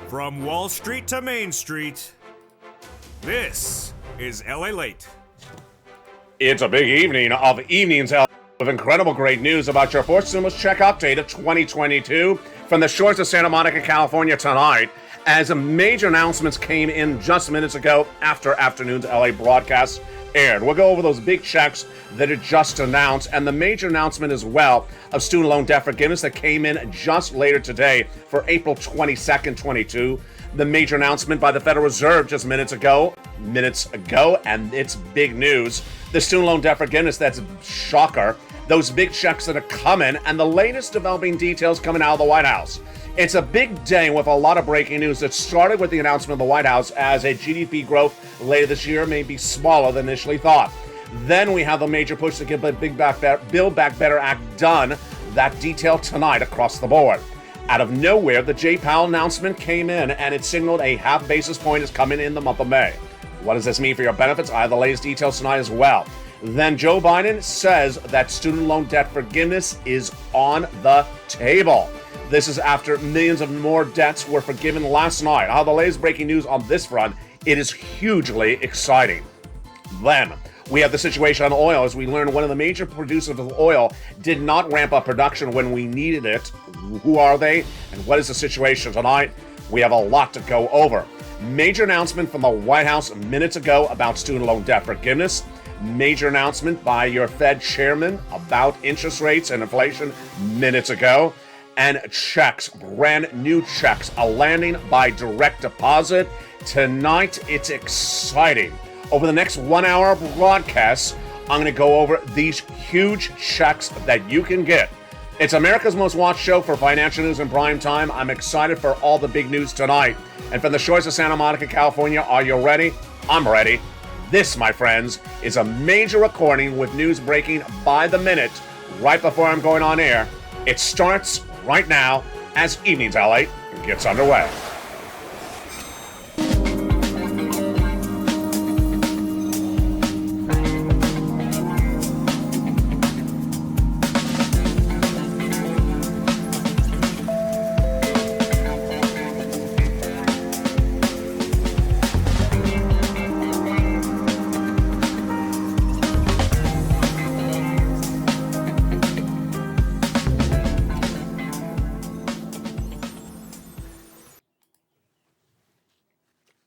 From Wall Street to Main Street, this is LALATE. It's a big evening of evenings with incredible great news about your fourth stimulus check update of 2022 from the shores of Santa Monica, California tonight, as major announcements came in just minutes ago after afternoon's LA broadcast aired. We'll go over those big checks that are just announced and the major announcement as well of student loan debt forgiveness that came in just later today for April 22nd, 22. The major announcement by the Federal Reserve just minutes ago, and it's big news. The student loan debt forgiveness, that's a shocker. Those big checks that are coming and the latest developing details coming out of the White House. It's a big day with a lot of breaking news that started with the announcement of the White House as a GDP growth later this year may be smaller than initially thought. Then we have the major push to get the Build Back Better Act done, that detail tonight across the board. Out of nowhere, the Jay Powell announcement came in and it signaled a half basis point is coming in the month of May. What does this mean for your benefits? I have the latest details tonight as well. Then Joe Biden says that student loan debt forgiveness is on the table. This is after millions of more debts were forgiven last night. How the latest breaking news on this front, it is hugely exciting. Then we have the situation on oil as we learn one of the major producers of oil did not ramp up production when we needed it. Who are they and what is the situation tonight? We have a lot to go over. Major announcement from the White House minutes ago about student loan debt forgiveness. Major announcement by your Fed chairman about interest rates and inflation minutes ago. And checks, brand new checks, are landing by direct deposit. Tonight, it's exciting. Over the next 1 hour broadcast, I'm going to go over these huge checks that you can get. It's America's most watched show for financial news in prime time. I'm excited for all the big news tonight. And from the shores of Santa Monica, California, are you ready? I'm ready. This, my friends, is a major recording with news breaking by the minute right before I'm going on air. It starts right now as Evenings LA gets underway.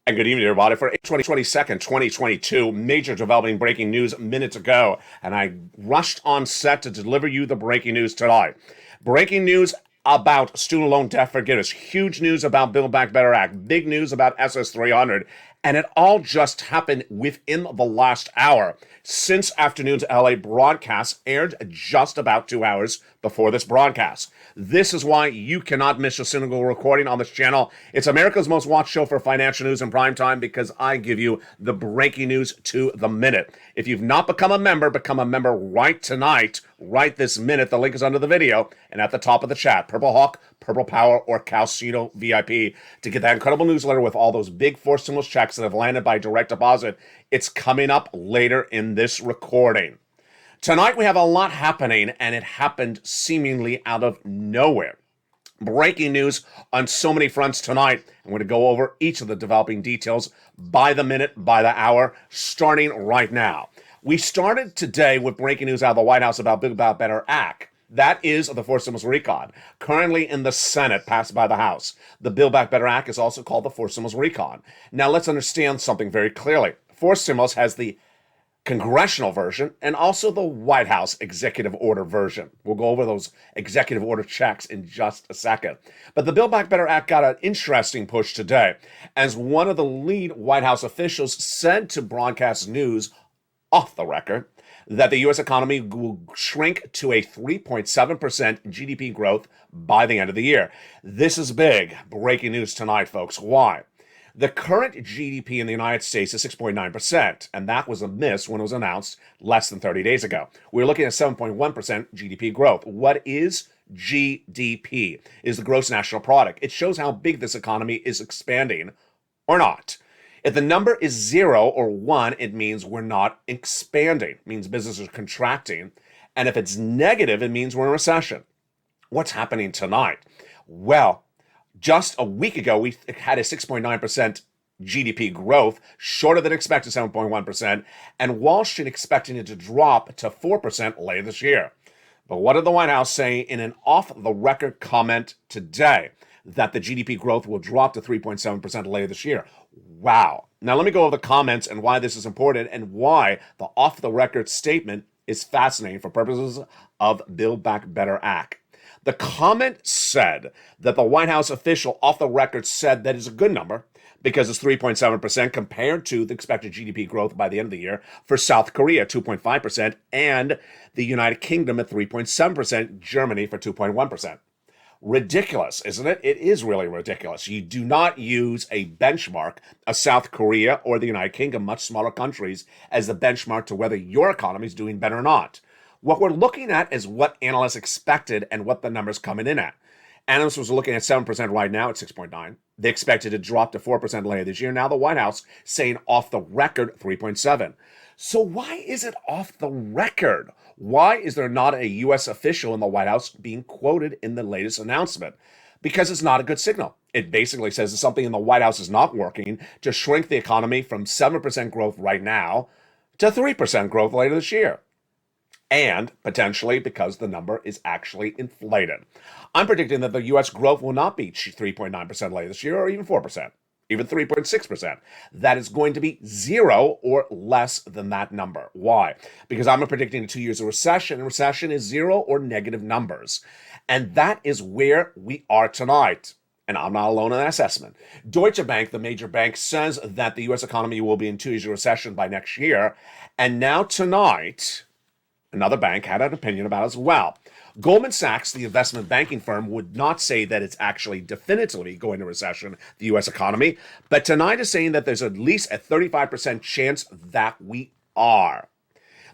And good evening, everybody. For April 22nd, 2022, major developing breaking news minutes ago, and I rushed on set to deliver you the breaking news tonight. Breaking news about student loan debt forgiveness, huge news about Build Back Better Act, big news about SS 300, and it all just happened within the last hour since afternoon's LA broadcast aired just about 2 hours before this broadcast. This is why you cannot miss a single recording on this channel. It's America's most watched show for financial news in prime time because I give you the breaking news to the minute. If you've not become a member right tonight, right this minute. The link is under the video and at the top of the chat. Purple Hawk, Purple Power, or Calcino VIP to get that incredible newsletter with all those big four stimulus checks that have landed by direct deposit. It's coming up later in this recording. Tonight we have a lot happening, and it happened seemingly out of nowhere. Breaking news on so many fronts tonight. I'm going to go over each of the developing details by the minute, by the hour, starting right now. We started today with breaking news out of the White House about Build Back Better Act. That is the fourth stimulus recon, currently in the Senate, passed by the House. The Build Back Better Act is also called the fourth stimulus recon. Now let's understand something very clearly. Fourth stimulus has the congressional version and also the White House executive order version. We'll go over those executive order checks in just a second. But the Build Back Better Act got an interesting push today as one of the lead White House officials said to broadcast news off the record that the U.S. economy will shrink to a 3.7% GDP growth by the end of the year. This is big breaking news tonight, folks. Why? The current GDP in the United States is 6.9%, and that was a miss when it was announced less than 30 days ago. We're looking at 7.1% GDP growth. What is GDP? Is the gross national product. It shows how big this economy is expanding or not. If the number is 0 or 1, it means we're not expanding. It means businesses are contracting. And if it's negative, it means we're in recession. What's happening tonight? Well, Just a week ago, we had a 6.9% GDP growth, shorter than expected, 7.1%, and Wall Street expecting it to drop to 4% later this year. But what did the White House say in an off-the-record comment today? That the GDP growth will drop to 3.7% later this year. Wow. Now let me go over the comments and why this is important and why the off-the-record statement is fascinating for purposes of Build Back Better Act. The comment said that the White House official off the record said that is a good number because it's 3.7% compared to the expected GDP growth by the end of the year for South Korea, 2.5%, and the United Kingdom at 3.7%, Germany for 2.1%. Ridiculous, isn't it? It is really ridiculous. You do not use a benchmark of South Korea or the United Kingdom, much smaller countries, as the benchmark to whether your economy is doing better or not. What we're looking at is what analysts expected and what the numbers coming in at. Analysts was looking at 7% right now at 6.9. They expected to drop to 4% later this year. Now the White House saying off the record 3.7. So why is it off the record? Why is there not a U.S. official in the White House being quoted in the latest announcement? Because it's not a good signal. It basically says that something in the White House is not working to shrink the economy from 7% growth right now to 3% growth later this year. And potentially because the number is actually inflated. I'm predicting that the U.S. growth will not be 3.9% later this year or even 4%. Even 3.6%. That is going to be 0 or less than that number. Why? Because I'm predicting 2 years of recession, and recession is 0 or negative numbers. And that is where we are tonight. And I'm not alone in that assessment. Deutsche Bank, the major bank, says that the U.S. economy will be in 2 years of recession by next year. And now tonight, another bank had an opinion about it as well. Goldman Sachs, the investment banking firm, would not say that it's actually definitively going to recession, the U.S. economy, but tonight is saying that there's at least a 35% chance that we are.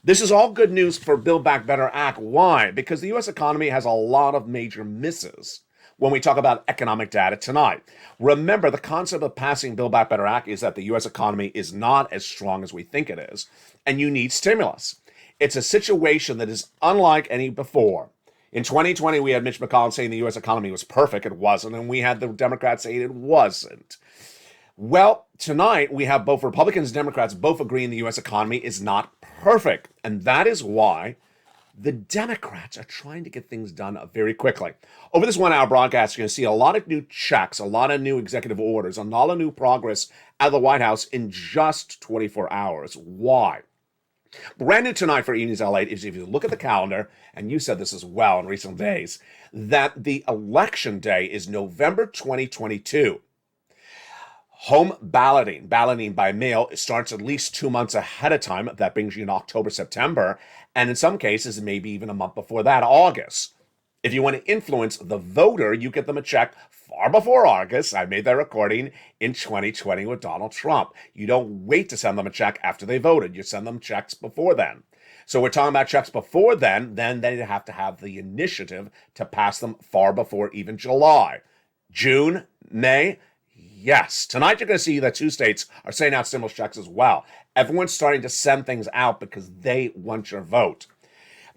This is all good news for Build Back Better Act. Why? Because the U.S. economy has a lot of major misses when we talk about economic data tonight. Remember, the concept of passing Build Back Better Act is that the U.S. economy is not as strong as we think it is, and you need stimulus. It's a situation that is unlike any before. In 2020, we had Mitch McConnell saying the U.S. economy was perfect. It wasn't. And we had the Democrats saying it wasn't. Well, tonight, we have both Republicans and Democrats both agreeing the U.S. economy is not perfect. And that is why the Democrats are trying to get things done very quickly. Over this 1 hour broadcast, you're going to see a lot of new checks, a lot of new executive orders, a lot of new progress out of the White House in just 24 hours. Why? Brand new tonight for Evenings LALATE is if you look at the calendar, and you said this as well in recent days, that the election day is November 2022. Home balloting by mail, starts at least 2 months ahead of time. That brings you in October, September, and in some cases, maybe even a month before that, August. If you want to influence the voter, you get them a check far before August. I made that recording in 2020 with Donald Trump. You don't wait to send them a check after they voted. You send them checks before then. So we're talking about checks before then they have to have the initiative to pass them far before even July. June, May, yes. Tonight you're going to see that 2 states are sending out stimulus checks as well. Everyone's starting to send things out because they want your vote.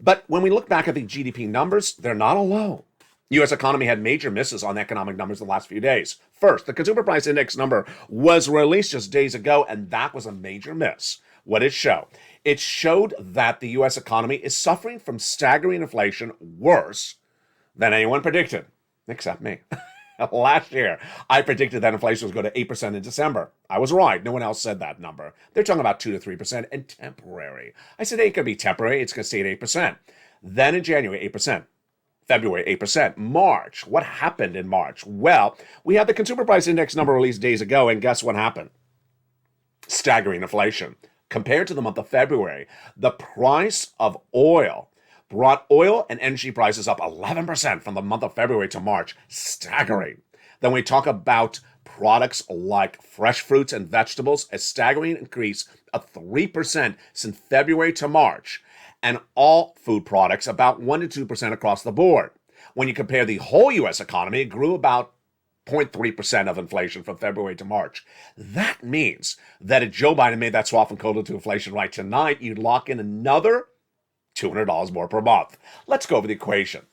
But when we look back at the GDP numbers, they're not alone. U.S. economy had major misses on economic numbers the last few days. First, the Consumer Price Index number was released just days ago, and that was a major miss. What did it show? It showed that the U.S. economy is suffering from staggering inflation worse than anyone predicted, except me. Last year, I predicted that inflation was going to 8% in December. I was right. No one else said that number. They're talking about 2 to 3% and temporary. I said it ain't going to be temporary. It's going to stay at 8%. Then in January, 8%. February, 8%. March. What happened in March? Well, we had the Consumer Price Index number released days ago, and guess what happened? Staggering inflation. Compared to the month of February, the price of oil brought oil and energy prices up 11% from the month of February to March. Staggering. Then we talk about products like fresh fruits and vegetables, a staggering increase of 3% since February to March. And all food products about 1 to 2% across the board. When you compare the whole U.S. economy, it grew about 0.3% of inflation from February to March. That means that if Joe Biden made that swap from COVID to inflation right tonight, you'd lock in another $200 more per month. Let's go over the equation.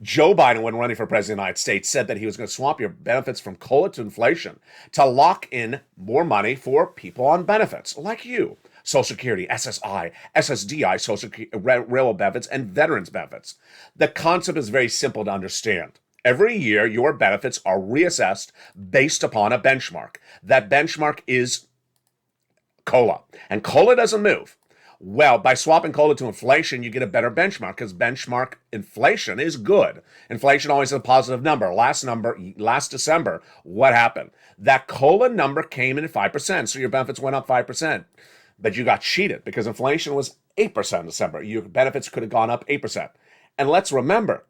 Joe Biden, when running for president of the United States, said that he was going to swap your benefits from COLA to inflation to lock in more money for people on benefits like you. Social Security, SSI, SSDI, railroad benefits, and veterans benefits. The concept is very simple to understand. Every year, your benefits are reassessed based upon a benchmark. That benchmark is COLA, and COLA doesn't move. Well, by swapping COLA to inflation, you get a better benchmark because benchmark inflation is good. Inflation always is a positive number. Last December, what happened? That COLA number came in at 5%, so your benefits went up 5%. But you got cheated because inflation was 8% in December. Your benefits could have gone up 8%. And let's remember,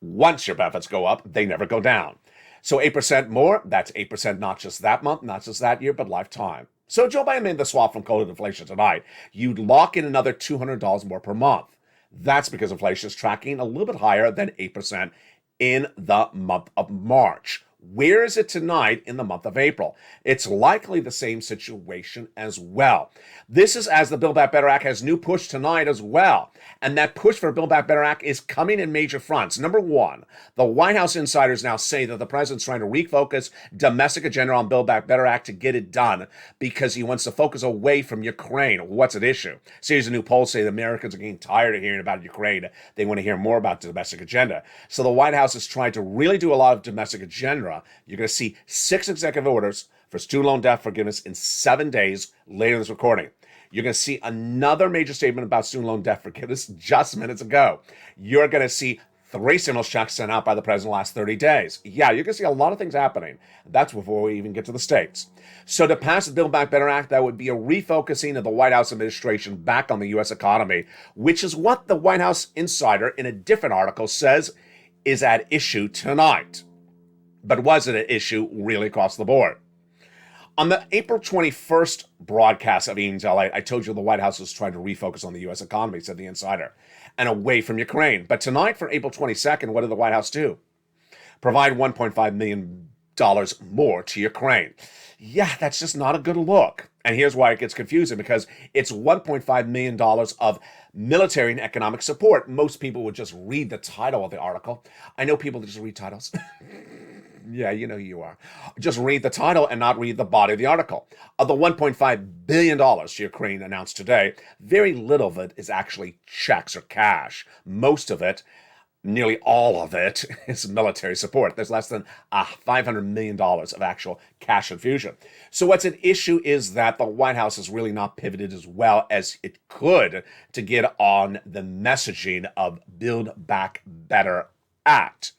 once your benefits go up, they never go down. So 8% more, that's 8% not just that month, not just that year, but lifetime. So Joe Biden made the swap from COLA to inflation tonight. You'd lock in another $200 more per month. That's because inflation is tracking a little bit higher than 8% in the month of March. Where is it tonight in the month of April? It's likely the same situation as well. This is as the Build Back Better Act has new push tonight as well. And that push for Build Back Better Act is coming in major fronts. Number one, the White House insiders now say that the president's trying to refocus domestic agenda on Build Back Better Act to get it done because he wants to focus away from Ukraine. What's at issue? Series of new polls say the Americans are getting tired of hearing about Ukraine. They want to hear more about the domestic agenda. So the White House is trying to really do a lot of domestic agenda. You're going to see 6 executive orders for student loan debt forgiveness in 7 days later in this recording. You're going to see another major statement about student loan debt forgiveness just minutes ago. You're going to see 3 stimulus checks sent out by the president in the last 30 days. Yeah, you're going to see a lot of things happening. That's before we even get to the states. So to pass the Build Back Better Act, that would be a refocusing of the White House administration back on the U.S. economy, which is what the White House insider in a different article says is at issue tonight. But was it an issue really across the board? On the April 21st broadcast of Evenings LA, I told you the White House was trying to refocus on the U.S. economy, said the insider, and away from Ukraine. But tonight, for April 22nd, what did the White House do? Provide $1.5 million more to Ukraine. Yeah, that's just not a good look. And here's why it gets confusing, because it's $1.5 million of military and economic support. Most people would just read the title of the article. I know people that just read titles. Yeah, you know who you are. Just read the title and not read the body of the article. Of the $1.5 billion Ukraine announced today, very little of it is actually checks or cash. Most of it, nearly all of it, is military support. There's less than $500 million of actual cash infusion. So what's at issue is that the White House has really not pivoted as well as it could to get on the messaging of Build Back Better Act.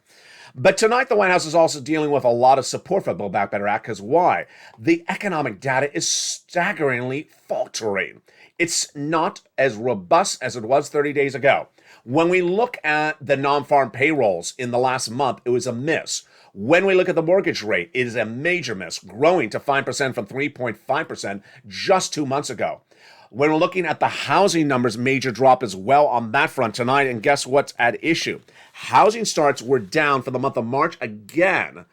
But tonight, the White House is also dealing with a lot of support for the Build Back Better Act, because why? The economic data is staggeringly faltering. It's not as robust as it was 30 days ago. When we look at the non-farm payrolls in the last month, it was a miss. When we look at the mortgage rate, it is a major miss, growing to 5% from 3.5% just 2 months ago. When we're looking at the housing numbers, major drop as well on that front tonight. And guess what's at issue? Housing starts were down for the month of March again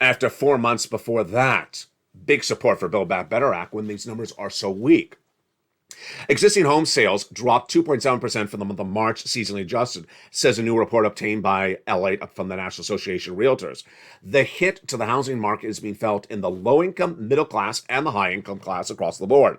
after 4 months before that. Big support for Build Back Better Act when these numbers are so weak. Existing home sales dropped 2.7% for the month of March, seasonally adjusted, says a new report obtained by LALATE from the National Association of Realtors. The hit to the housing market is being felt in the low-income, middle class, and the high-income class across the board.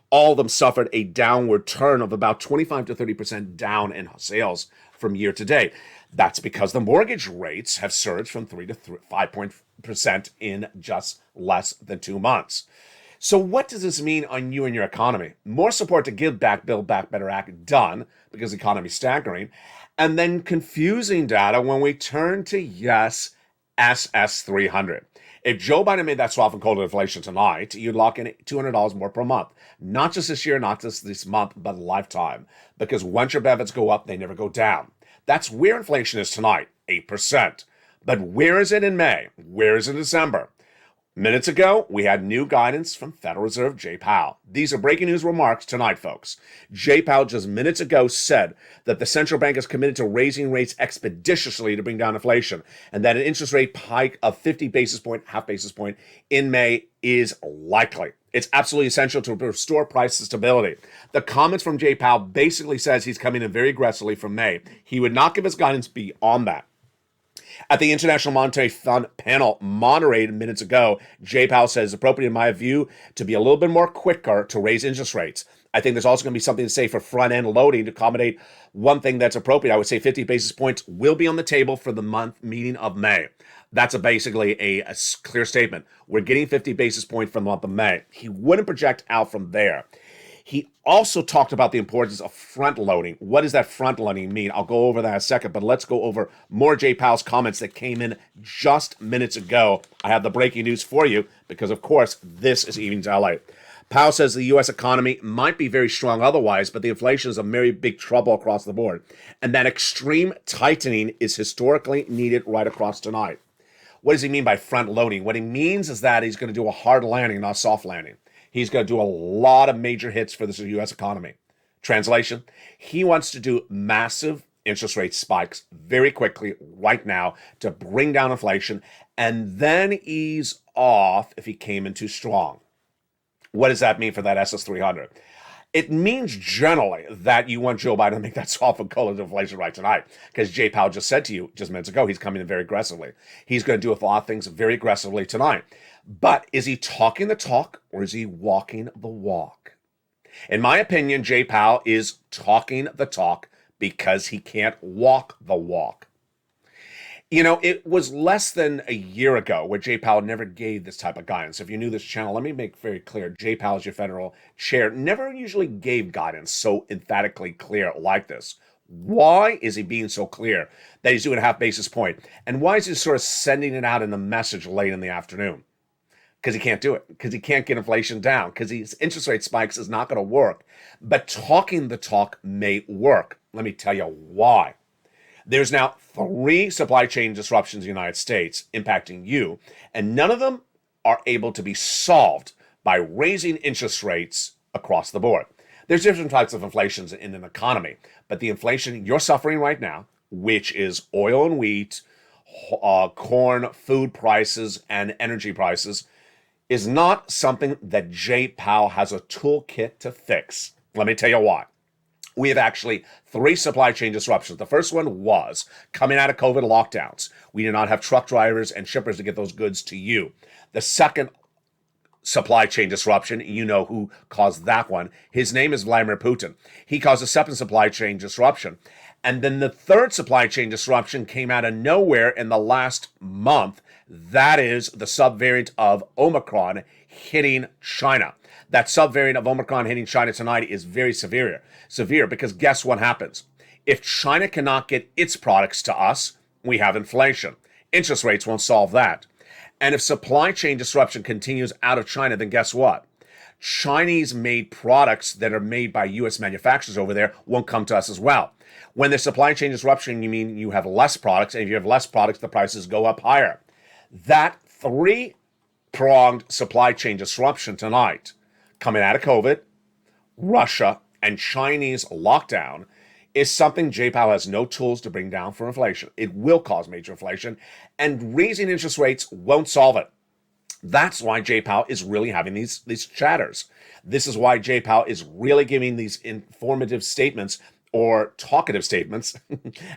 All of them suffered a downward turn of about 25 to 30% down in sales from year to date. That's because the mortgage rates have surged from 3 to 5% in just less than 2 months. So what does this mean on you and your economy? More support to give back Build Back Better Act done because the economy is staggering. And then confusing data when we turn to yes, SS300. If Joe Biden made that swap from coal to inflation tonight, you'd lock in $200 more per month. Not just this year, not just this month, but lifetime. Because once your benefits go up, they never go down. That's where inflation is tonight, 8%. But where is it in May? Where is it in December? Minutes ago, we had new guidance from Federal Reserve Jay Powell. These are breaking news remarks tonight, folks. Jay Powell just minutes ago said that the central bank is committed to raising rates expeditiously to bring down inflation, and that an interest rate hike of 50 basis point, half basis point in May is likely. It's absolutely essential to restore price stability. The comments from Jay Powell basically says he's coming in very aggressively from May. He would not give us guidance beyond that. At the International Monetary Fund panel moderated minutes ago, Jay Powell says it's appropriate, in my view, to be a little bit more quicker to raise interest rates. I think there's also going to be something to say for front-end loading to accommodate one thing that's appropriate. I would say 50 basis points will be on the table for the month meeting of May. That's basically a clear statement. We're getting 50 basis points from the month of May. He wouldn't project out from there. He also talked about the importance of front loading. What does that front loading mean? I'll go over that in a second, but let's go over more Jay Powell's comments that came in just minutes ago. I have the breaking news for you because, of course, this is Evenings LA. Powell says the U.S. economy might be very strong otherwise, but the inflation is a very big trouble across the board, and that extreme tightening is historically needed right across tonight. What does he mean by front loading? What he means is that he's going to do a hard landing, not a soft landing. He's going to do a lot of major hits for the U.S. economy. Translation, he wants to do massive interest rate spikes very quickly right now to bring down inflation and then ease off if he came in too strong. What does that mean for that SS300? It means generally that you want Joe Biden to make that soft and color inflation right tonight, because Jay Powell just said to you just minutes ago, he's coming in very aggressively. He's going to do a lot of things very aggressively tonight. But is he talking the talk or is he walking the walk? In my opinion, Jay Powell is talking the talk because he can't walk the walk. You know, it was less than a year ago where Jay Powell never gave this type of guidance. If you're new to this channel, let me make very clear. Jay Powell, as your federal chair, never usually gave guidance so emphatically clear like this. Why is he being so clear that he's doing a half basis point? And why is he sort of sending it out in a message late in the afternoon? Because he can't do it, because he can't get inflation down, because his interest rate spikes is not going to work. But talking the talk may work. Let me tell you why. There's now 3 supply chain disruptions in the United States impacting you, and none of them are able to be solved by raising interest rates across the board. There's different types of inflations in an economy, but the inflation you're suffering right now, which is oil and wheat, corn, food prices, and energy prices, is not something that Jay Powell has a toolkit to fix. Let me tell you why. We have actually 3 supply chain disruptions. The first one was coming out of COVID lockdowns. We did not have truck drivers and shippers to get those goods to you. The second supply chain disruption, you know who caused that one. His name is Vladimir Putin. He caused a second supply chain disruption. And then the third supply chain disruption came out of nowhere in the last month. That is the subvariant of Omicron hitting China. That subvariant of Omicron hitting China tonight is very severe because guess what happens? If China cannot get its products to us, we have inflation. Interest rates won't solve that. And if supply chain disruption continues out of China, then guess what? Chinese-made products that are made by U.S. manufacturers over there won't come to us as well. When there's supply chain disruption, you mean you have less products, and if you have less products, the prices go up higher. That 3-pronged supply chain disruption tonight, coming out of COVID, Russia, and Chinese lockdown, is something Jay Powell has no tools to bring down for inflation. It will cause major inflation, and raising interest rates won't solve it. That's why Jay Powell is really having these chatters. This is why Jay Powell is really giving these informative statements or talkative statements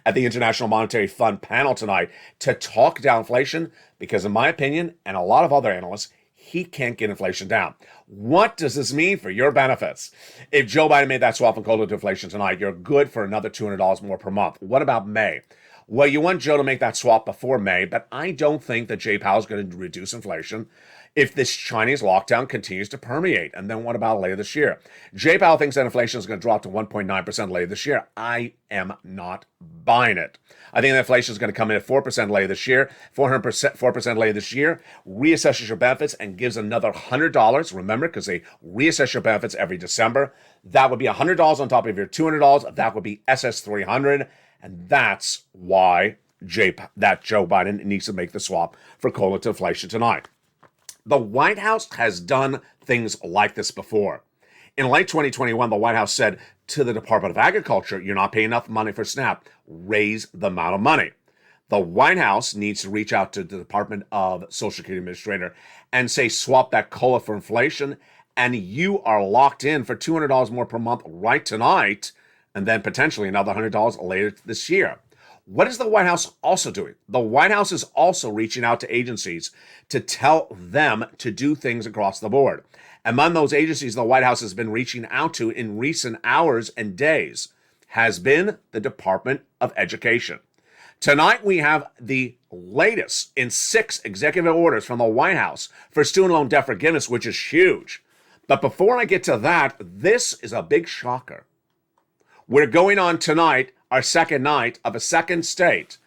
at the International Monetary Fund panel tonight to talk down inflation, because in my opinion, and a lot of other analysts, he can't get inflation down. What does this mean for your benefits? If Joe Biden made that swap and called it inflation tonight, you're good for another $200 more per month. What about May? Well, you want Joe to make that swap before May, but I don't think that Jay Powell is going to reduce inflation if this Chinese lockdown continues to permeate. And then what about later this year? Jay Powell thinks that inflation is going to drop to 1.9% later this year. I am not buying it. I think that inflation is going to come in at 4% later this year, 4% later this year, reassesses your benefits and gives another $100. Remember, because they reassess your benefits every December. That would be $100 on top of your $200. That would be SS300. And that's why Joe Biden needs to make the swap for cola to inflation tonight. The White House has done things like this before. In late 2021, the White House said to the Department of Agriculture, you're not paying enough money for SNAP. Raise the amount of money. The White House needs to reach out to the Department of Social Security Administrator and say, swap that COLA for inflation, and you are locked in for $200 more per month right tonight, and then potentially another $100 later this year. What is the White House also doing? The White House is also reaching out to agencies to tell them to do things across the board. Among those agencies the White House has been reaching out to in recent hours and days has been the Department of Education. Tonight, we have the latest in 6 executive orders from the White House for student loan debt forgiveness, which is huge. But before I get to that, this is a big shocker. We're going on tonight, our second night of a second state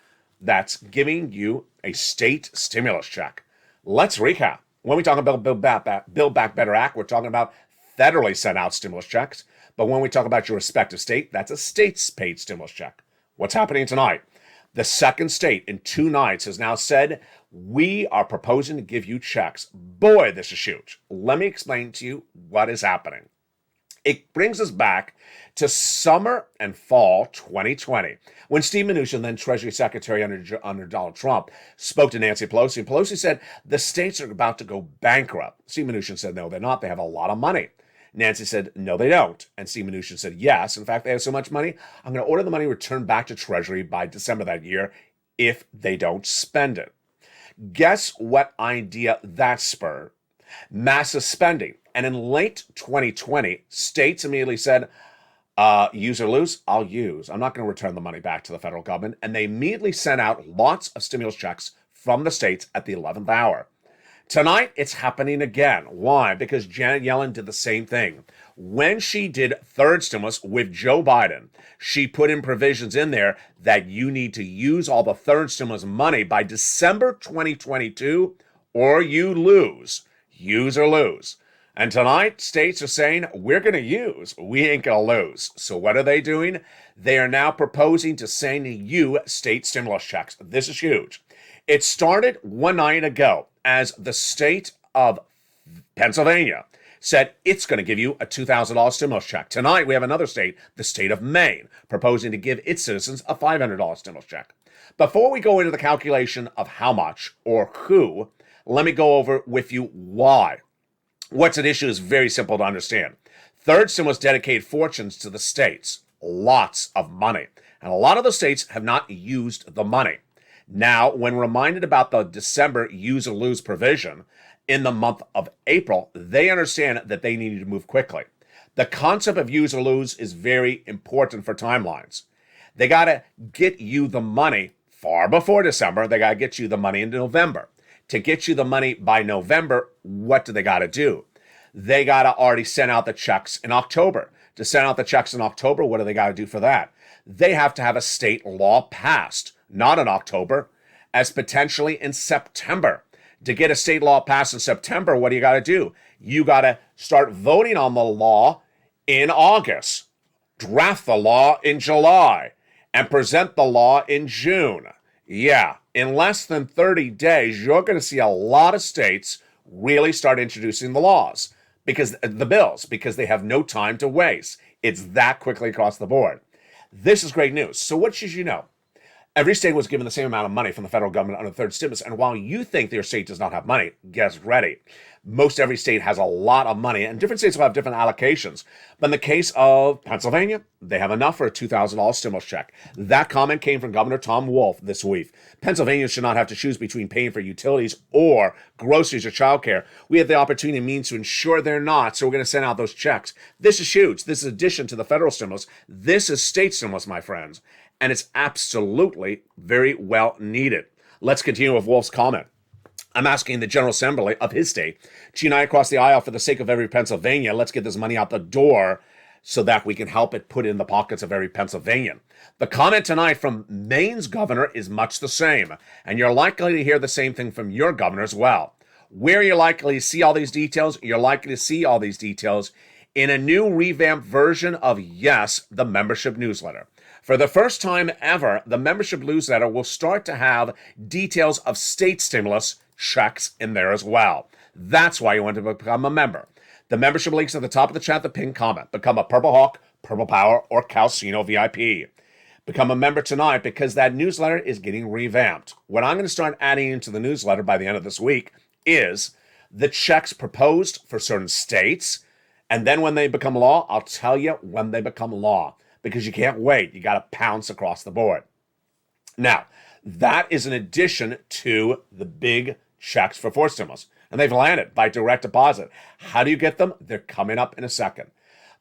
that's giving you a state stimulus check. Let's recap. When we talk about Build Back Better Act, we're talking about federally sent out stimulus checks. But when we talk about your respective state, that's a state's paid stimulus check. What's happening tonight? The second state in 2 nights has now said, we are proposing to give you checks. Boy, this is huge. Let me explain to you what is happening. It brings us back to summer and fall 2020, when Steve Mnuchin, then Treasury Secretary under Donald Trump, spoke to Nancy Pelosi. And Pelosi said, the states are about to go bankrupt. Steve Mnuchin said, no, they're not. They have a lot of money. Nancy said, no, they don't. And Steve Mnuchin said, yes. In fact, they have so much money, I'm going to order the money returned back to Treasury by December that year if they don't spend it. Guess what idea that spurred? Massive spending. And in late 2020, states immediately said, use or lose, I'll use. I'm not going to return the money back to the federal government. And they immediately sent out lots of stimulus checks from the states at the 11th hour. Tonight, it's happening again. Why? Because Janet Yellen did the same thing. When she did third stimulus with Joe Biden, she put in provisions in there that you need to use all the third stimulus money by December 2022 or you lose. Use or lose. And tonight, states are saying, we're going to use. We ain't going to lose. So what are they doing? They are now proposing to send you state stimulus checks. This is huge. It started one night ago as the state of Pennsylvania said it's going to give you a $2,000 stimulus check. Tonight, we have another state, the state of Maine, proposing to give its citizens a $500 stimulus check. Before we go into the calculation of how much or who, let me go over with you why. What's at issue is very simple to understand. Third stimulus dedicated fortunes to the states. Lots of money. And a lot of the states have not used the money. Now, when reminded about the December use or lose provision in the month of April, they understand that they need to move quickly. The concept of use or lose is very important for timelines. They got to get you the money far before December. They got to get you the money in November. To get you the money by November, what do they got to do? They got to already send out the checks in October. To send out the checks in October, what do they got to do for that? They have to have a state law passed, not in October, as potentially in September. To get a state law passed in September, what do you got to do? You got to start voting on the law in August, draft the law in July, and present the law in June. Yeah, in less than 30 days, you're going to see a lot of states really start introducing the laws, because they have no time to waste. It's that quickly across the board. This is great news. So what should you know? Every state was given the same amount of money from the federal government under the third stimulus. And while you think your state does not have money, get ready. Most every state has a lot of money, and different states will have different allocations. But in the case of Pennsylvania, they have enough for a $2,000 stimulus check. That comment came from Governor Tom Wolf this week. Pennsylvania should not have to choose between paying for utilities or groceries or childcare. We have the opportunity and means to ensure they're not, so we're going to send out those checks. This is huge. This is addition to the federal stimulus. This is state stimulus, my friends, and it's absolutely very well needed. Let's continue with Wolf's comment. I'm asking the General Assembly of his state to unite across the aisle for the sake of every Pennsylvania. Let's get this money out the door so that we can help it put in the pockets of every Pennsylvanian. The comment tonight from Maine's governor is much the same, and you're likely to hear the same thing from your governor as well. Where you're likely to see all these details, you're likely to see all these details in a new revamped version of Yes, the membership newsletter. For the first time ever, the membership newsletter will start to have details of state stimulus checks in there as well. That's why you want to become a member. The membership link's at the top of the chat, the pinned comment. Become a Purple Hawk, Purple Power, or Calcino VIP. Become a member tonight because that newsletter is getting revamped. What I'm going to start adding into the newsletter by the end of this week is the checks proposed for certain states. And then when they become law, I'll tell you when they become law because you can't wait. You got to pounce across the board. Now, that is in addition to the big checks for forced stimulus. And they've landed by direct deposit. How do you get them? They're coming up in a second.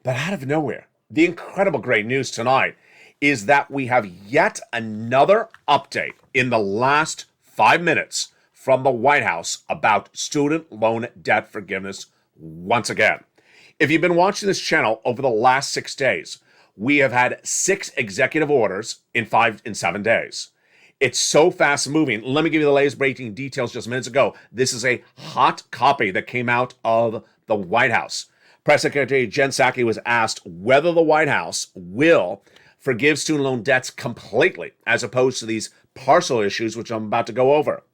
But out of nowhere, the incredible great news tonight is that we have yet another update in the last 5 minutes from the White House about student loan debt forgiveness once again. If you've been watching this channel over the last 6 days, we have had 6 executive orders in 7 days. It's so fast moving. Let me give you the latest breaking details just minutes ago. This is a hot copy that came out of the White House. Press Secretary Jen Psaki was asked whether the White House will forgive student loan debts completely as opposed to these partial issues, which I'm about to go over.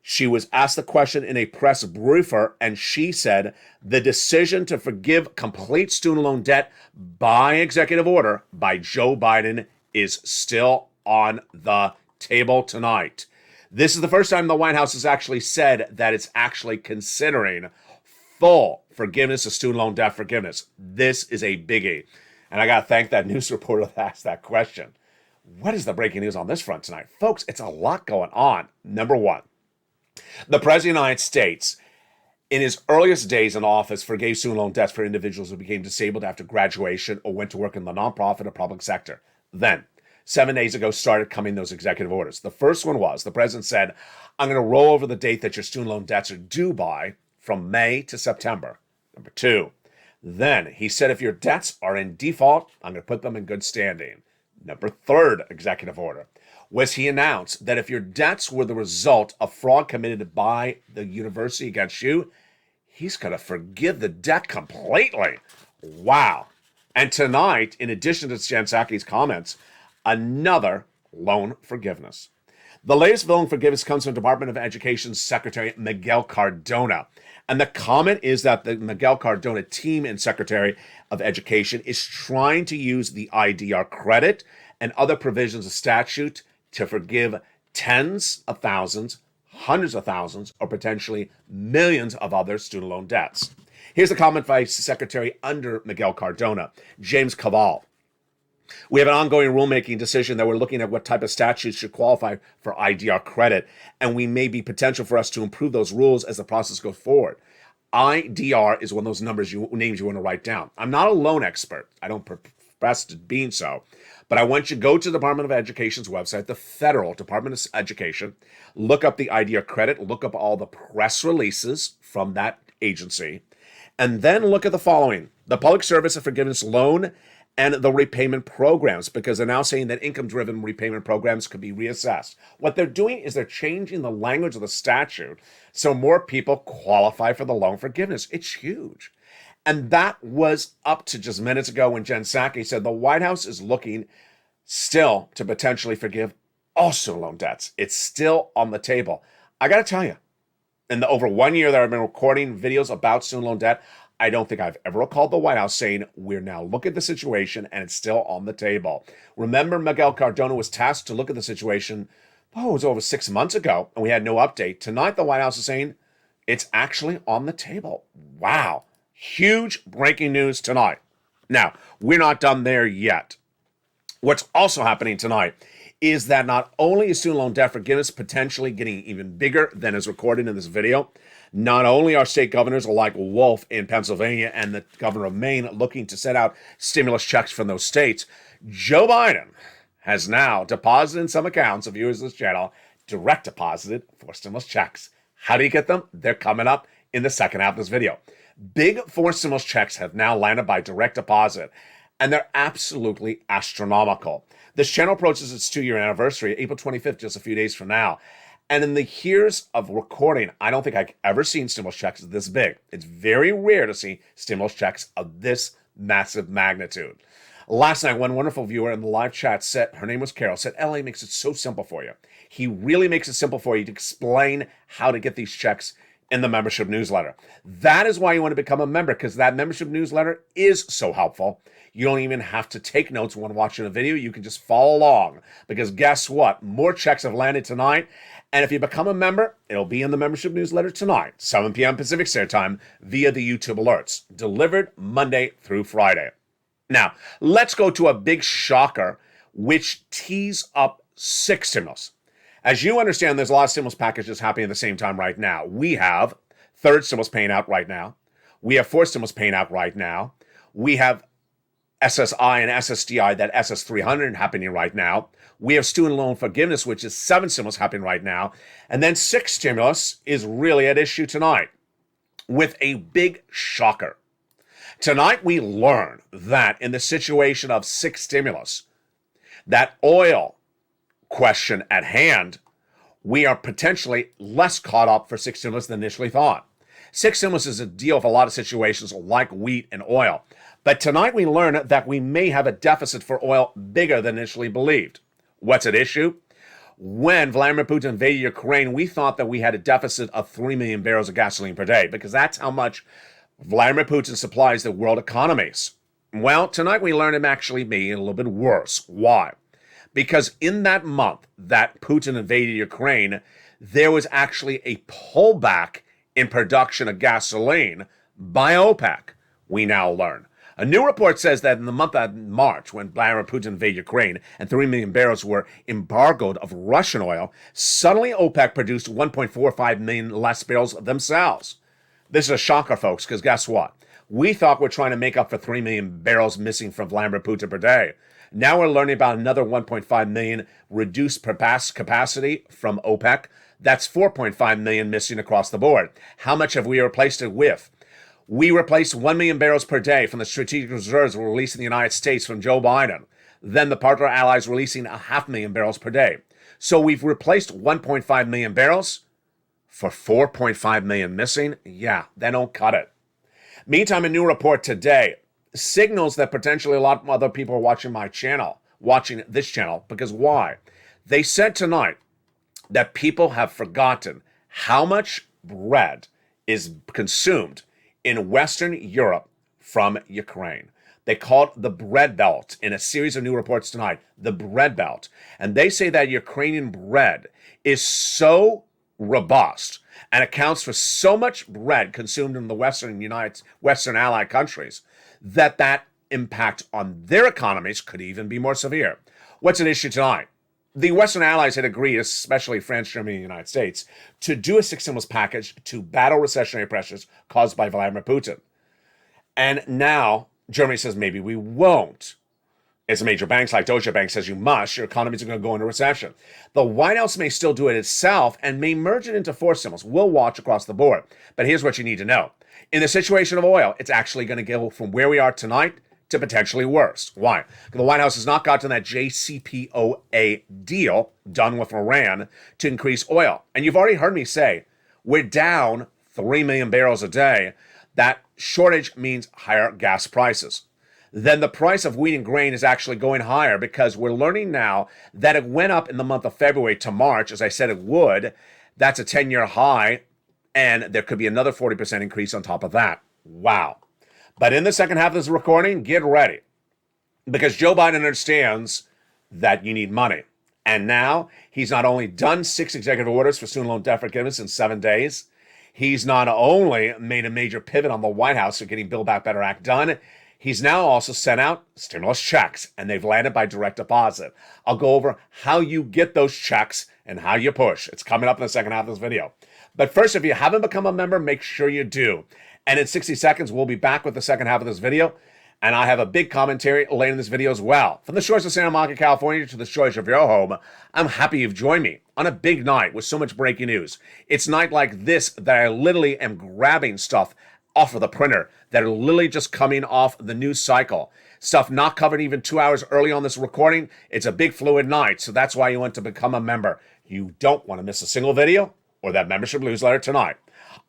She was asked the question in a press briefer, and she said the decision to forgive complete student loan debt by executive order by Joe Biden is still on the table tonight. This is the first time the White House has actually said that it's actually considering full forgiveness of student loan debt forgiveness. This is a biggie. And I got to thank that news reporter that asked that question. What is the breaking news on this front tonight? Folks, it's a lot going on. Number one, the President of the United States, in his earliest days in office, forgave student loan debts for individuals who became disabled after graduation or went to work in the nonprofit or public sector. Then, 7 days ago, started coming those executive orders. The first one was, the president said, I'm going to roll over the date that your student loan debts are due by from May to September. Number two, then he said, if your debts are in default, I'm going to put them in good standing. Number third executive order was he announced that if your debts were the result of fraud committed by the university against you, he's going to forgive the debt completely. Wow. And tonight, in addition to Jen Psaki's comments, another loan forgiveness. The latest loan forgiveness comes from Department of Education's Secretary Miguel Cardona. And the comment is that the Miguel Cardona team and Secretary of Education is trying to use the IDR credit and other provisions of statute to forgive tens of thousands, hundreds of thousands, or potentially millions of other student loan debts. Here's the comment by Secretary under Miguel Cardona, James Cavall. We have an ongoing rulemaking decision that we're looking at what type of statutes should qualify for IDR credit, and we may be potential for us to improve those rules as the process goes forward. IDR is one of those names you want to write down. I'm not a loan expert. I don't profess to being so, but I want you to go to the Department of Education's website, the Federal Department of Education, look up the IDR credit, look up all the press releases from that agency, and then look at the following: the Public Service and Forgiveness Loan and the repayment programs, because they're now saying that income-driven repayment programs could be reassessed. What they're doing is they're changing the language of the statute so more people qualify for the loan forgiveness. It's huge. And that was up to just minutes ago when Jen Psaki said the White House is looking still to potentially forgive all student loan debts. It's still on the table. I got to tell you, in the over 1 year that I've been recording videos about student loan debt, I don't think I've ever called the White House saying, we're now looking at the situation and it's still on the table. Remember, Miguel Cardona was tasked to look at the situation, it was over 6 months ago, and we had no update. Tonight, the White House is saying it's actually on the table. Wow. Huge breaking news tonight. Now, we're not done there yet. What's also happening tonight is that not only is student loan debt forgiveness potentially getting even bigger than is recorded in this video, not only are state governors like Wolf in Pennsylvania and the governor of Maine looking to set out stimulus checks from those states, Joe Biden has now deposited in some accounts of viewers of this channel, direct deposited for stimulus checks. How do you get them? They're coming up in the second half of this video. Big four stimulus checks have now landed by direct deposit, and they're absolutely astronomical. This channel approaches its 2-year anniversary, April 25th, just a few days from now. And in the years of recording, I don't think I've ever seen stimulus checks this big. It's very rare to see stimulus checks of this massive magnitude. Last night, one wonderful viewer in the live chat said, her name was Carol, said, LA makes it so simple for you. He really makes it simple for you to explain how to get these checks in the membership newsletter. That is why you want to become a member, because that membership newsletter is so helpful. You don't even have to take notes when watching a video. You can just follow along, because guess what? More checks have landed tonight. And if you become a member, it'll be in the membership newsletter tonight, 7 p.m. Pacific Standard Time, via the YouTube alerts, delivered Monday through Friday. Now, let's go to a big shocker, which tees up 6 stimulus. As you understand, there's a lot of stimulus packages happening at the same time right now. We have third stimulus paying out right now. We have fourth stimulus paying out right now. We have SSI and SSDI, that SS300 happening right now. We have student loan forgiveness, which is 7 stimulus happening right now. And then 6 stimulus is really at issue tonight with a big shocker. Tonight we learn that in the situation of 6 stimulus, that oil question at hand, we are potentially less caught up for 6 stimulus than initially thought. 6 stimulus is a deal of a lot of situations like wheat and oil. But tonight we learn that we may have a deficit for oil bigger than initially believed. What's at issue? When Vladimir Putin invaded Ukraine, we thought that we had a deficit of 3 million barrels of gasoline per day, because that's how much Vladimir Putin supplies the world economies. Well, tonight we learn him actually being a little bit worse. Why? Because in that month that Putin invaded Ukraine, there was actually a pullback in production of gasoline by OPEC, we now learn. A new report says that in the month of March, when Vladimir Putin invaded Ukraine and 3 million barrels were embargoed of Russian oil, suddenly OPEC produced 1.45 million less barrels themselves. This is a shocker, folks, because guess what? We thought we're trying to make up for 3 million barrels missing from Vladimir Putin per day. Now we're learning about another 1.5 million reduced capacity from OPEC. That's 4.5 million missing across the board. How much have we replaced it with? We replaced 1 million barrels per day from the strategic reserves released in the United States from Joe Biden. Then the partner allies releasing 500,000 barrels per day. So we've replaced 1.5 million barrels for 4.5 million missing. Yeah, they don't cut it. Meantime, a new report today signals that potentially a lot of other people are watching my channel, watching this channel, because why? They said tonight that people have forgotten how much bread is consumed in Western Europe from Ukraine. They call it the bread belt in a series of new reports tonight, the bread belt. And they say that Ukrainian bread is so robust and accounts for so much bread consumed in the Western Allied countries that impact on their economies could even be more severe. What's at issue tonight? The Western Allies had agreed, especially France, Germany, and the United States, to do a 6 stimulus package to battle recessionary pressures caused by Vladimir Putin. And now Germany says maybe we won't. As major banks like Deutsche Bank says you must, your economies are going to go into recession. The White House may still do it itself and may merge it into 4 stimulus. We'll watch across the board. But here's what you need to know. In the situation of oil, it's actually going to go from where we are tonight to potentially worse. Why? The White House has not gotten that JCPOA deal done with Iran to increase oil. And you've already heard me say, we're down 3 million barrels a day. That shortage means higher gas prices. Then the price of wheat and grain is actually going higher, because we're learning now that it went up in the month of February to March, as I said it would. That's a 10-year high, and there could be another 40% increase on top of that. Wow. But in the second half of this recording, get ready, because Joe Biden understands that you need money. And now he's not only done 6 executive orders for student loan debt forgiveness in 7 days, he's not only made a major pivot on the White House for getting Build Back Better Act done, he's now also sent out stimulus checks, and they've landed by direct deposit. I'll go over how you get those checks and how you push. It's coming up in the second half of this video. But first, if you haven't become a member, make sure you do. And in 60 seconds, we'll be back with the second half of this video. And I have a big commentary later in this video as well. From the shores of Santa Monica, California to the shores of your home, I'm happy you've joined me on a big night with so much breaking news. It's a night like this that I literally am grabbing stuff off of the printer that are literally just coming off the news cycle. Stuff not covered even 2 hours early on this recording. It's a big fluid night, so that's why you want to become a member. You don't want to miss a single video or that membership newsletter tonight.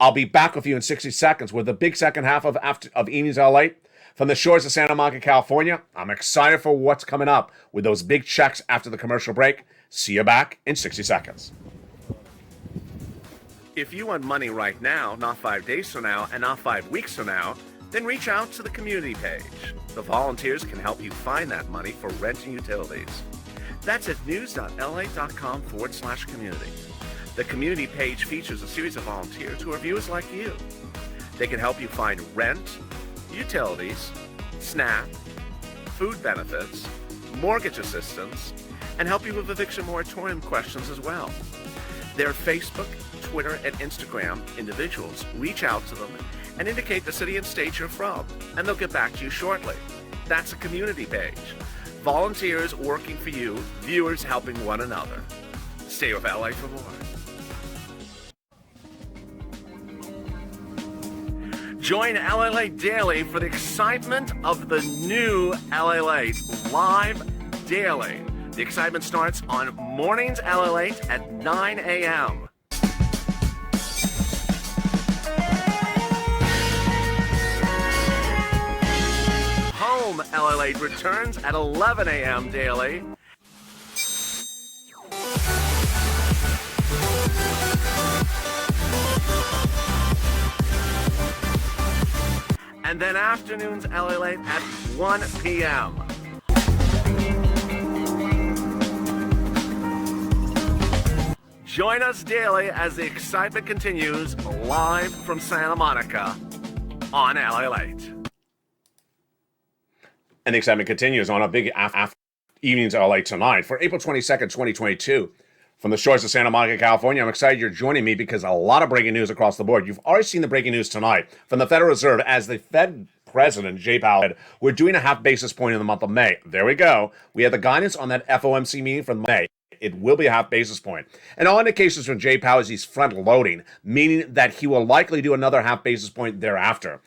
I'll be back with you in 60 seconds with the big second half of Evenings LALATE, From the shores of Santa Monica, California, I'm excited for what's coming up with those big checks after the commercial break. See you back in 60 seconds. If you want money right now, not 5 days from now, and not 5 weeks from now, then reach out to the community page. The volunteers can help you find that money for rent and utilities. That's at news.la.com/community. The community page features a series of volunteers who are viewers like you. They can help you find rent, utilities, SNAP, food benefits, mortgage assistance, and help you with eviction moratorium questions as well. Their Facebook, Twitter, and Instagram individuals reach out to them and indicate the city and state you're from, and they'll get back to you shortly. That's a community page. Volunteers working for you, viewers helping one another. Stay with LA for more. Join LALATE Daily for the excitement of the new LALATE live daily. The excitement starts on mornings LALATE at 9 a.m. Home LALATE returns at 11 a.m. daily. And then afternoons LALATE at 1 p.m. Join us daily as the excitement continues live from Santa Monica on LALATE. And the excitement continues on a big evenings LA tonight for April 22nd, 2022. From the shores of Santa Monica, California, I'm excited you're joining me because a lot of breaking news across the board. You've already seen the breaking news tonight from the Federal Reserve as the Fed President, Jay Powell, said, we're doing a half basis point in the month of May. There we go. We have the guidance on that FOMC meeting from May. It will be a half basis point. And all indications from Jay Powell is he's front loading, meaning that he will likely do another half basis point thereafter.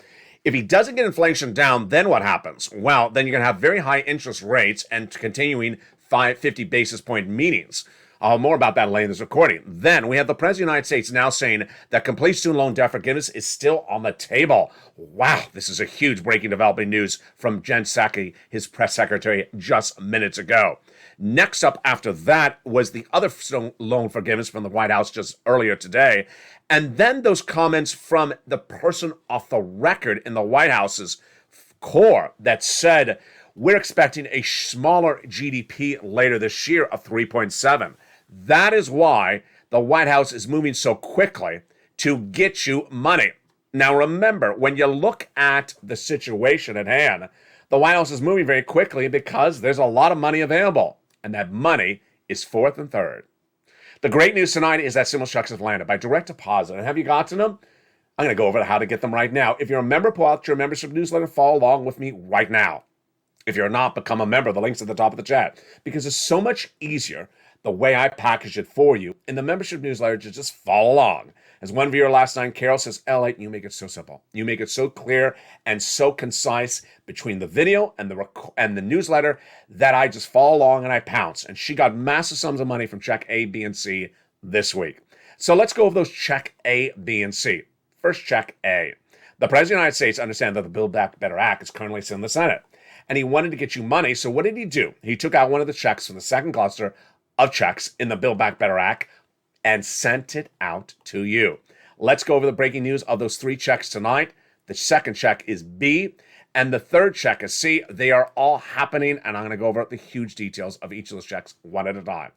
If he doesn't get inflation down, then what happens? Well, then you're going to have very high interest rates and continuing 50 basis point meetings. I'll have more about that later in this recording. Then we have the President of the United States now saying that complete student loan debt forgiveness is still on the table. Wow, this is a huge breaking developing news from Jen Psaki, his press secretary, just minutes ago. Next up after that was the other student loan forgiveness from the White House just earlier today. And then those comments from the person off the record in the White House's core that said, we're expecting a smaller GDP later this year of 3.7. That is why the White House is moving so quickly to get you money. Now remember, when you look at the situation at hand, the White House is moving very quickly because there's a lot of money available, and that money is fourth and third. The great news tonight is that stimulus checks have landed by direct deposit. And have you gotten them? I'm going to go over how to get them right now. If you're a member, pull out your membership newsletter, follow along with me right now. If you're not, become a member. The link's at the top of the chat. Because it's so much easier the way I package it for you in the membership newsletter to just follow along. As one viewer last night, Carol says, LA, you make it so simple. You make it so clear and so concise between the video and the newsletter that I just follow along and I pounce. And she got massive sums of money from check A, B, and C this week. So let's go over those check A, B, and C. First, check A. The President of the United States understands that the Build Back Better Act is currently still in the Senate. And he wanted to get you money, so what did he do? He took out one of the checks from the second cluster of checks in the Build Back Better Act and sent it out to you. Let's go over the breaking news of those three checks tonight. The second check is B, and the third check is C. They are all happening, and I'm going to go over the huge details of each of those checks one at a time.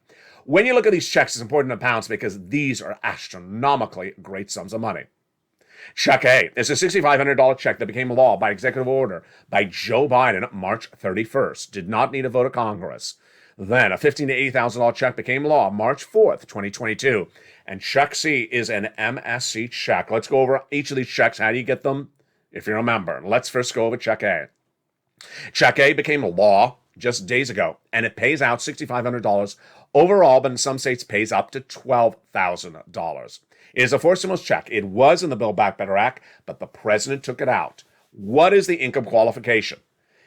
When you look at these checks, it's important to pounce because these are astronomically great sums of money. Check A is a $6,500 check that became law by executive order by Joe Biden March 31st. Did not need a vote of Congress. Then a $15,000 to $80,000 check became law March 4th, 2022. And check C is an MSC check. Let's go over each of these checks. How do you get them? If you remember. Let's first go over check A. Check A became law just days ago, and it pays out $6,500 overall, but in some states pays up to $12,000. It is a forced stimulus check. It was in the Build Back Better Act, but the president took it out. What is the income qualification?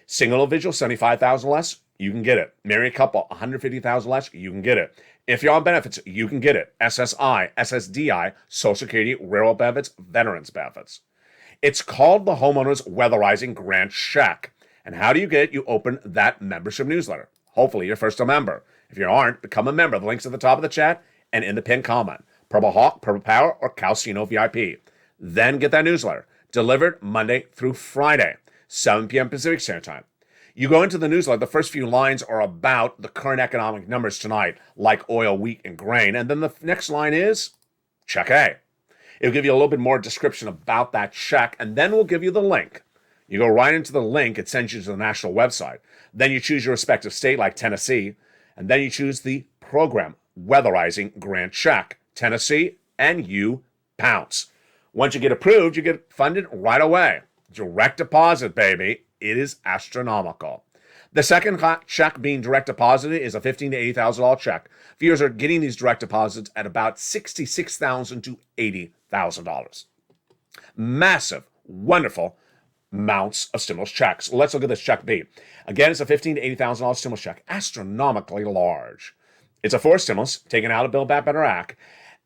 Single individual, $75,000 less, you can get it. Married couple, $150,000 less, you can get it. If you're on benefits, you can get it. SSI, SSDI, Social Security, rural benefits, veterans benefits. It's called the Homeowners Weatherizing Grant Check. And how do you get it? You open that membership newsletter. Hopefully you're first a member. If you aren't, become a member. The link's at the top of the chat and in the pinned comment. Purple Hawk, Purple Power, or Calcino VIP. Then get that newsletter delivered Monday through Friday, 7 p.m. Pacific Standard Time. You go into the newsletter, the first few lines are about the current economic numbers tonight, like oil, wheat, and grain. And then the next line is Check A. It'll give you a little bit more description about that check, and then we'll give you the link. You go right into the link, it sends you to the national website. Then you choose your respective state, like Tennessee, and then you choose the program, Weatherizing Grant Check, Tennessee, and you pounce. Once you get approved, you get funded right away. Direct deposit, baby. It is astronomical. The second check being direct deposited is a $15,000 to $80,000 check. Viewers are getting these direct deposits at about $66,000 to $80,000. Massive, wonderful amounts of stimulus checks. Let's look at this check B. Again, it's a $15,000 to $80,000 stimulus check, astronomically large. It's a forced stimulus taken out of Build Back Better Act,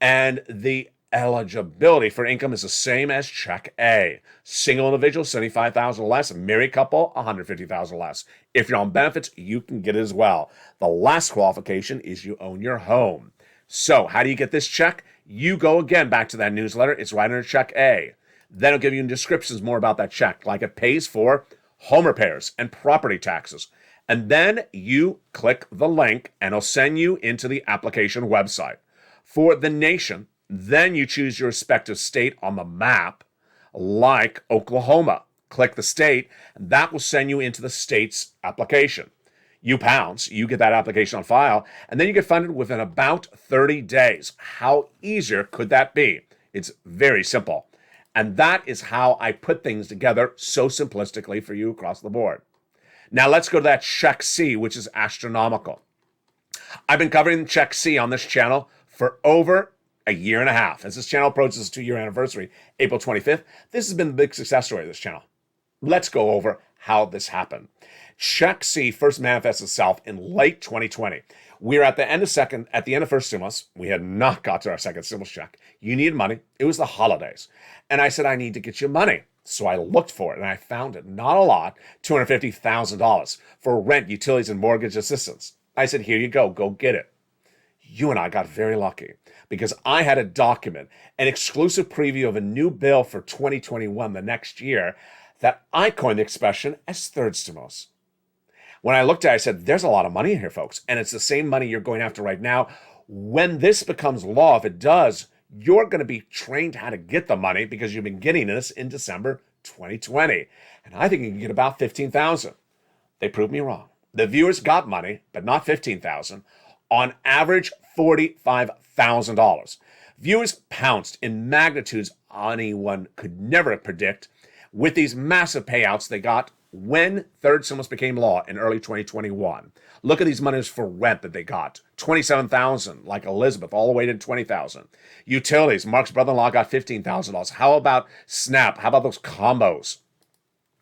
and the eligibility for income is the same as check A. Single individual, $75,000 less. Married couple, $150,000 less. If you're on benefits, you can get it as well. The last qualification is you own your home. So how do you get this check? You go again back to that newsletter. It's right under check A. Then it'll give you descriptions more about that check, like it pays for home repairs and property taxes. And then you click the link and it'll send you into the application website. For the nation, then you choose your respective state on the map, like Oklahoma. Click the state, and that will send you into the state's application. You pounce, you get that application on file, and then you get funded within about 30 days. How easier could that be? It's very simple. And that is how I put things together so simplistically for you across the board. Now let's go to that check C, which is astronomical. I've been covering check C on this channel for over a year and a half. As this channel approaches its 2-year anniversary, April 25th, this has been the big success story of this channel. Let's go over how this happened. Check C first manifests itself in late 2020. We're at the end of first stimulus. We had not got to our second stimulus check. You needed money. It was the holidays. And I said, I need to get you money. So I looked for it and I found it. Not a lot, $250,000 for rent, utilities, and mortgage assistance. I said, here you go get it. You and I got very lucky because I had a document, an exclusive preview of a new bill for 2021, the next year, that I coined the expression as third stimulus. When I looked at it, I said, there's a lot of money in here, folks. And it's the same money you're going after right now. When this becomes law, if it does, you're going to be trained how to get the money because you've been getting this in December 2020. And I think you can get about $15,000. They proved me wrong. The viewers got money, but not $15,000. On average, $45,000. Viewers pounced in magnitudes anyone could never predict with these massive payouts they got when third stimulus became law in early 2021. Look at these monies for rent that they got. $27,000, like Elizabeth, all the way to $20,000. Utilities, Mark's brother-in-law got $15,000. How about SNAP? How about those combos?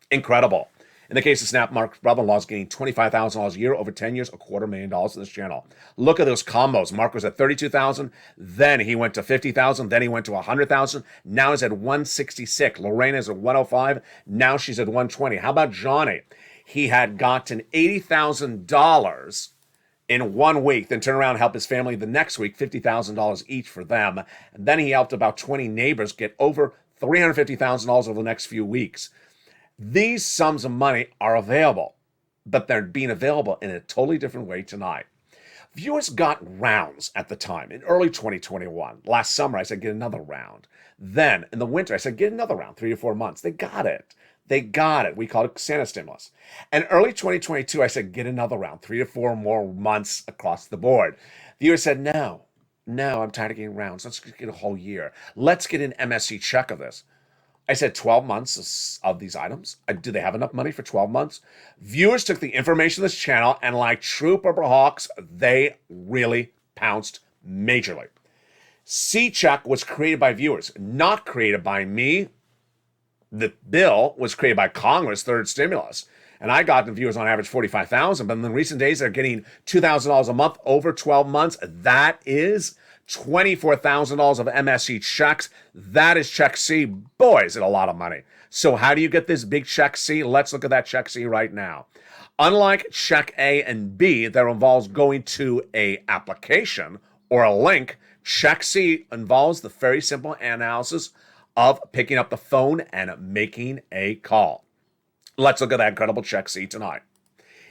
Incredible. In the case of SNAP, Mark's brother-in-law is getting $25,000 a year over 10 years, $250,000 to this channel. Look at those combos. Mark was at $32,000, then he went to $50,000, then he went to $100,000. Now he's at $166. Lorena is at $105. Now she's at $120. How about Johnny? He had gotten $80,000 in 1 week, then turned around and helped his family the next week, $50,000 each for them. And then he helped about 20 neighbors get over $350,000 over the next few weeks. These sums of money are available, but they're being available in a totally different way tonight. Viewers got rounds at the time in early 2021. Last summer, I said, get another round. Then in the winter, I said, get another round, 3 or 4 months. They got it. They got it. We called it Santa stimulus. And early 2022, I said, get another round, 3 to 4 more months across the board. Viewers said, no, I'm tired of getting rounds. Let's get a whole year. Let's get an MSC check of this. I said 12 months of these items. Do they have enough money for 12 months? Viewers took the information of this channel and like true Purple Hawks, they really pounced majorly. C-Check was created by viewers, not created by me. The bill was created by Congress, third stimulus. And I got viewers on average 45,000, but in the recent days, they're getting $2,000 a month over 12 months. That is $24,000 of MSC checks. That is check C. Boy, is it a lot of money. So how do you get this big check C? Let's look at that check C right now. Unlike check A and B that involves going to a application or a link, check C involves the very simple analysis of picking up the phone and making a call. Let's look at that incredible check C tonight.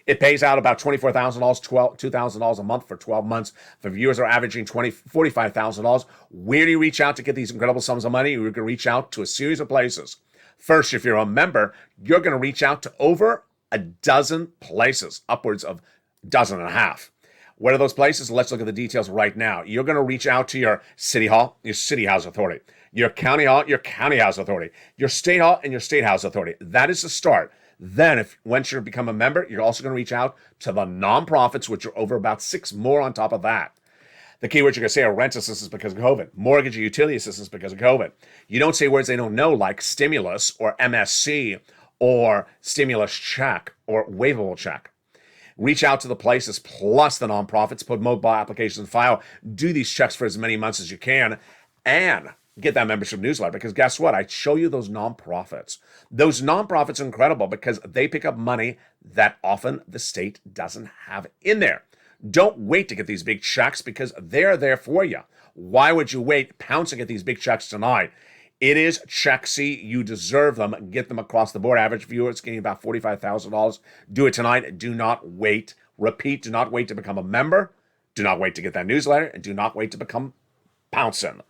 It pays out about $24,000, $2,000 a month for 12 months. For viewers are averaging $45,000. Where do you reach out to get these incredible sums of money? You're going to reach out to a series of places. First, if you're a member, you're going to reach out to over a dozen places, upwards of a dozen and a half. What are those places? Let's look at the details right now. You're going to reach out to your city hall, your city house authority, your county hall, your county house authority, your state hall, and your state house authority. That is the start. Then, once you become a member, you're also going to reach out to the nonprofits, which are over about 6 more on top of that. The keywords you're going to say are rent assistance because of COVID, mortgage or utility assistance because of COVID. You don't say words they don't know like stimulus or MSC or stimulus check or waivable check. Reach out to the places plus the nonprofits, put mobile applications in file, do these checks for as many months as you can, and get that membership newsletter, because guess what? I show you those nonprofits. Those nonprofits are incredible because they pick up money that often the state doesn't have in there. Don't wait to get these big checks because they're there for you. Why would you wait? Pounce and get these big checks tonight. It is check C. You deserve them. Get them across the board. Average viewer is getting about $45,000. Do it tonight. Do not wait. Repeat, do not wait to become a member. Do not wait to get that newsletter. And do not wait to become pouncing.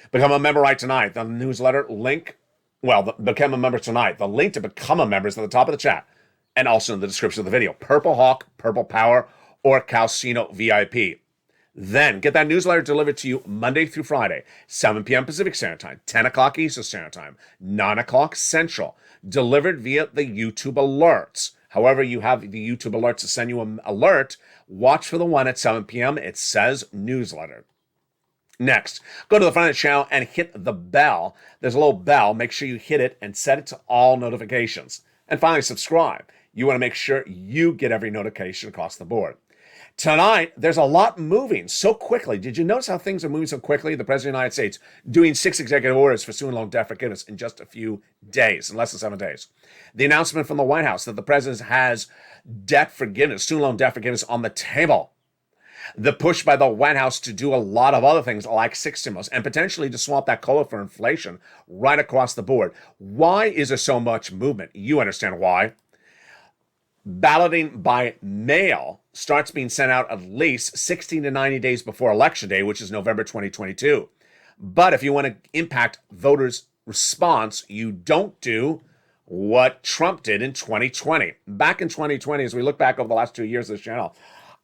Become a member right tonight. The newsletter link, become a member tonight. The link to become a member is at the top of the chat and also in the description of the video. Purple Hawk, Purple Power, or Calcino VIP. Then get that newsletter delivered to you Monday through Friday, 7 p.m. Pacific Standard Time, 10 o'clock Eastern Standard Time, 9 o'clock Central, delivered via the YouTube alerts. However, you have the YouTube alerts to send you an alert. Watch for the one at 7 p.m. It says newsletter. Next, go to the front of the channel and hit the bell. There's a little bell. Make sure you hit it and set it to all notifications. And finally, subscribe. You want to make sure you get every notification across the board. Tonight, there's a lot moving so quickly. Did you notice how things are moving so quickly? The President of the United States doing 6 executive orders for student loan debt forgiveness in just a few days, in less than 7 days. The announcement from the White House that the President has debt forgiveness, student loan debt forgiveness on the table. The push by the White House to do a lot of other things like 6 stimulus and potentially to swap that COLA for inflation right across the board. Why is there so much movement? You understand why. Balloting by mail starts being sent out at least 16 to 90 days before Election Day, which is November 2022. But if you want to impact voters' response, you don't do what Trump did in 2020. Back in 2020, as we look back over the last 2 years of this channel,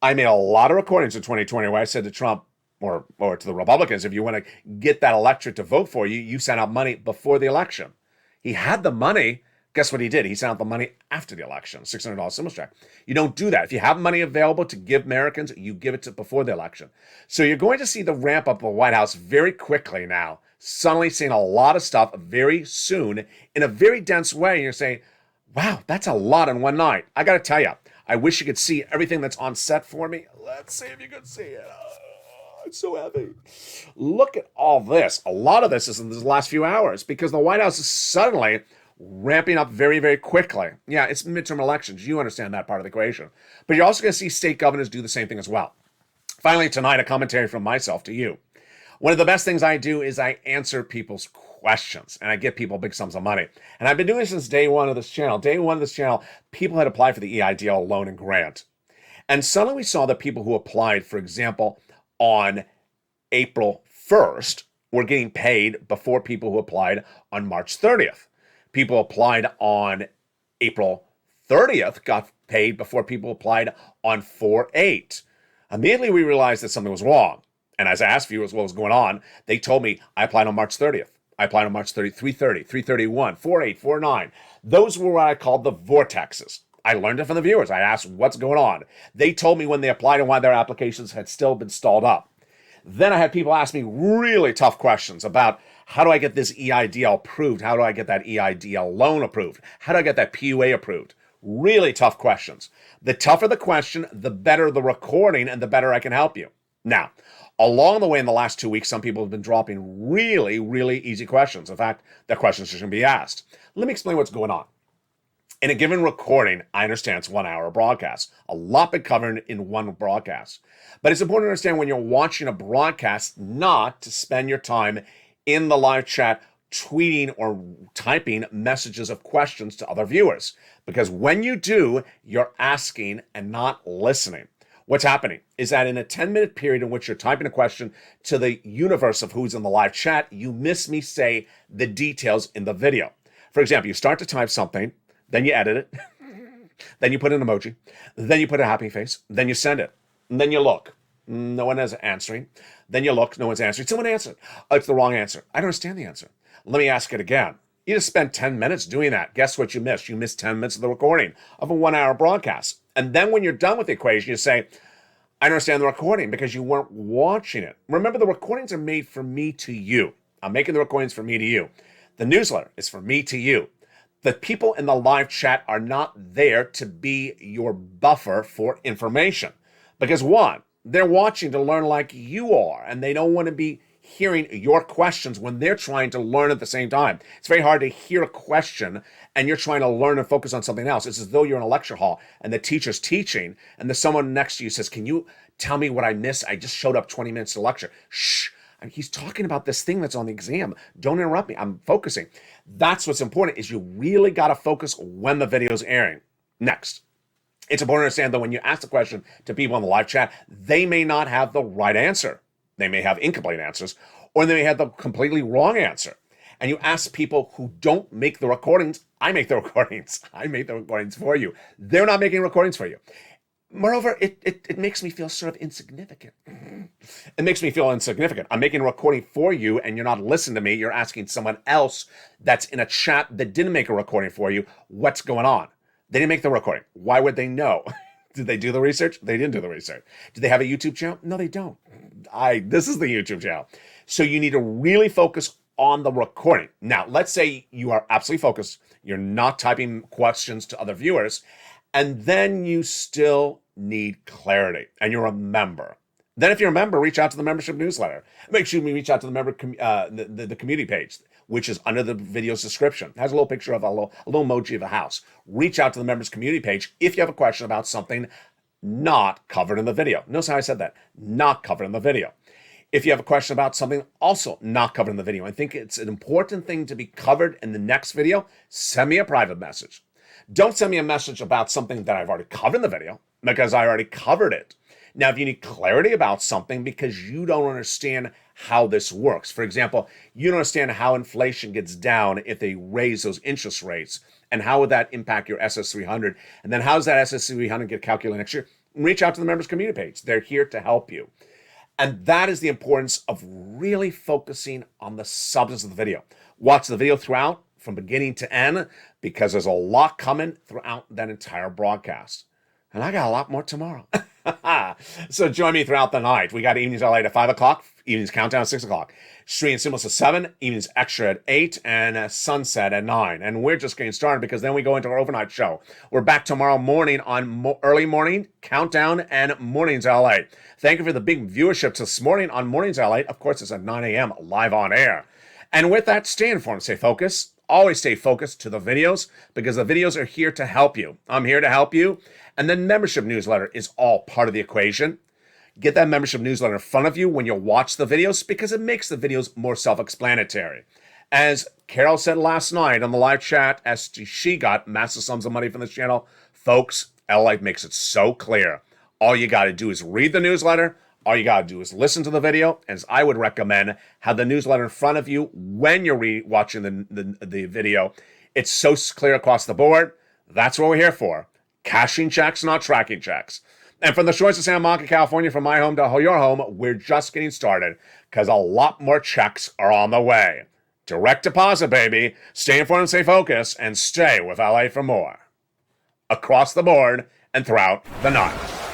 I made a lot of recordings in 2020 where I said to Trump or to the Republicans, if you want to get that electorate to vote for you, you send out money before the election. He had the money. Guess what he did? He sent out the money after the election, $600 stimulus check. You don't do that. If you have money available to give Americans, you give it to before the election. So you're going to see the ramp up of the White House very quickly now. Suddenly seeing a lot of stuff very soon in a very dense way. And you're saying, wow, that's a lot in one night. I got to tell you, I wish you could see everything that's on set for me. Let's see if you can see it. Oh, it's so heavy. Look at all this. A lot of this is in the last few hours because the White House is suddenly ramping up very, very quickly. Yeah, it's midterm elections. You understand that part of the equation. But you're also going to see state governors do the same thing as well. Finally, tonight, a commentary from myself to you. One of the best things I do is I answer people's questions, and I give people big sums of money. And I've been doing it since day one of this channel. Day one of this channel, people had applied for the EIDL loan and grant. And suddenly we saw that people who applied, for example, on April 1st were getting paid before people who applied on March 30th. People applied on April 30th got paid before people applied on 4/8. Immediately we realized that something was wrong. And as I asked viewers what was going on, they told me I applied on March 30th. I applied on March 30, 3/30, 3/31, 4/8, 4/9. Those were what I called the vortexes. I learned it from the viewers. I asked what's going on. They told me when they applied and why their applications had still been stalled up. Then I had people ask me really tough questions about how do I get this EIDL approved? How do I get that EIDL loan approved? How do I get that PUA approved? Really tough questions. The tougher the question, the better the recording and the better I can help you. Now, along the way in the last 2 weeks, some people have been dropping really, really easy questions. In fact, the questions shouldn't be asked. Let me explain what's going on. In a given recording, I understand it's 1 hour broadcast. A lot been covered in one broadcast. But it's important to understand when you're watching a broadcast not to spend your time in the live chat tweeting or typing messages of questions to other viewers. Because when you do, you're asking and not listening. What's happening is that in a 10-minute period in which you're typing a question to the universe of who's in the live chat, you miss me say the details in the video. For example, you start to type something, then you edit it, then you put an emoji, then you put a happy face, then you send it, and then you look. No one is answering. Then you look, no one's answering. Someone answered. Oh, it's the wrong answer. I don't understand the answer. Let me ask it again. You just spent 10 minutes doing that. Guess what you missed? You missed 10 minutes of the recording of a 1 hour broadcast. And then when you're done with the equation, you say, I understand the recording because you weren't watching it. Remember, the recordings are made for me to you. I'm making the recordings for me to you. The newsletter is for me to you. The people in the live chat are not there to be your buffer for information. Because one, they're watching to learn like you are, and they don't want to be hearing your questions when they're trying to learn at the same time. It's very hard to hear a question and you're trying to learn and focus on something else. It's as though you're in a lecture hall and the teacher's teaching and there's someone next to you says, can you tell me what I missed? I just showed up 20 minutes to lecture. Shh. He's talking about this thing that's on the exam. Don't interrupt me. I'm focusing. That's what's important, is you really got to focus when the video's airing. Next, it's important to understand that when you ask the question to people in the live chat, they may not have the right answer. They may have incomplete answers, or they may have the completely wrong answer. And you ask people who don't make the recordings. I make the recordings. I make the recordings for you. They're not making recordings for you. Moreover, it makes me feel sort of insignificant. It makes me feel insignificant. I'm making a recording for you and you're not listening to me. You're asking someone else that's in a chat that didn't make a recording for you what's going on. They didn't make the recording. Why would they know? Did they do the research? They didn't do the research. Do they have a YouTube channel? No, they don't. This is the YouTube channel. So you need to really focus on the recording. Now, let's say you are absolutely focused. You're not typing questions to other viewers. And then you still need clarity, and you're a member. Then if you're a member, reach out to the membership newsletter. Make sure you reach out to the member the community page, which is under the video's description. It has a little picture of a little emoji of a house. Reach out to the members community page if you have a question about something not covered in the video. Notice how I said that, not covered in the video. If you have a question about something also not covered in the video, I think it's an important thing to be covered in the next video, send me a private message. Don't send me a message about something that I've already covered in the video, because I already covered it. Now, if you need clarity about something because you don't understand how this works, for example, you don't understand how inflation gets down if they raise those interest rates, and how would that impact your SS300, and then how does that SS300 get calculated next year, reach out to the members community page. They're here to help you. And that is the importance of really focusing on the substance of the video. Watch the video throughout, from beginning to end, because there's a lot coming throughout that entire broadcast. And I got a lot more tomorrow. So join me throughout the night. We got Evenings LALATE at 5 o'clock, Evenings Countdown at 6 o'clock, Street and Symbols at 7, Evenings Extra at 8, and Sunset at 9. And we're just getting started because then we go into our overnight show. We're back tomorrow morning on early morning, Countdown, and Mornings LALATE. Thank you for the big viewership this morning on Mornings LALATE. Of course, it's at 9 a.m. live on air. And with that, stay informed, stay focused. Always stay focused to the videos, because the videos are here to help you. I'm here to help you. And the membership newsletter is all part of the equation. Get that membership newsletter in front of you when you watch the videos, because it makes the videos more self-explanatory. As Carol said last night on the live chat, as she got massive sums of money from this channel, folks, LALATE makes it so clear. All you got to do is read the newsletter. All you got to do is listen to the video. As I would recommend, have the newsletter in front of you when you're watching the video. It's so clear across the board. That's what we're here for. Cashing checks, not tracking checks. And from the shores of Santa Monica, California, from my home to your home, we're just getting started, because a lot more checks are on the way. Direct deposit, baby. Stay informed, stay focused, and stay with LA for more. Across the board and throughout the night.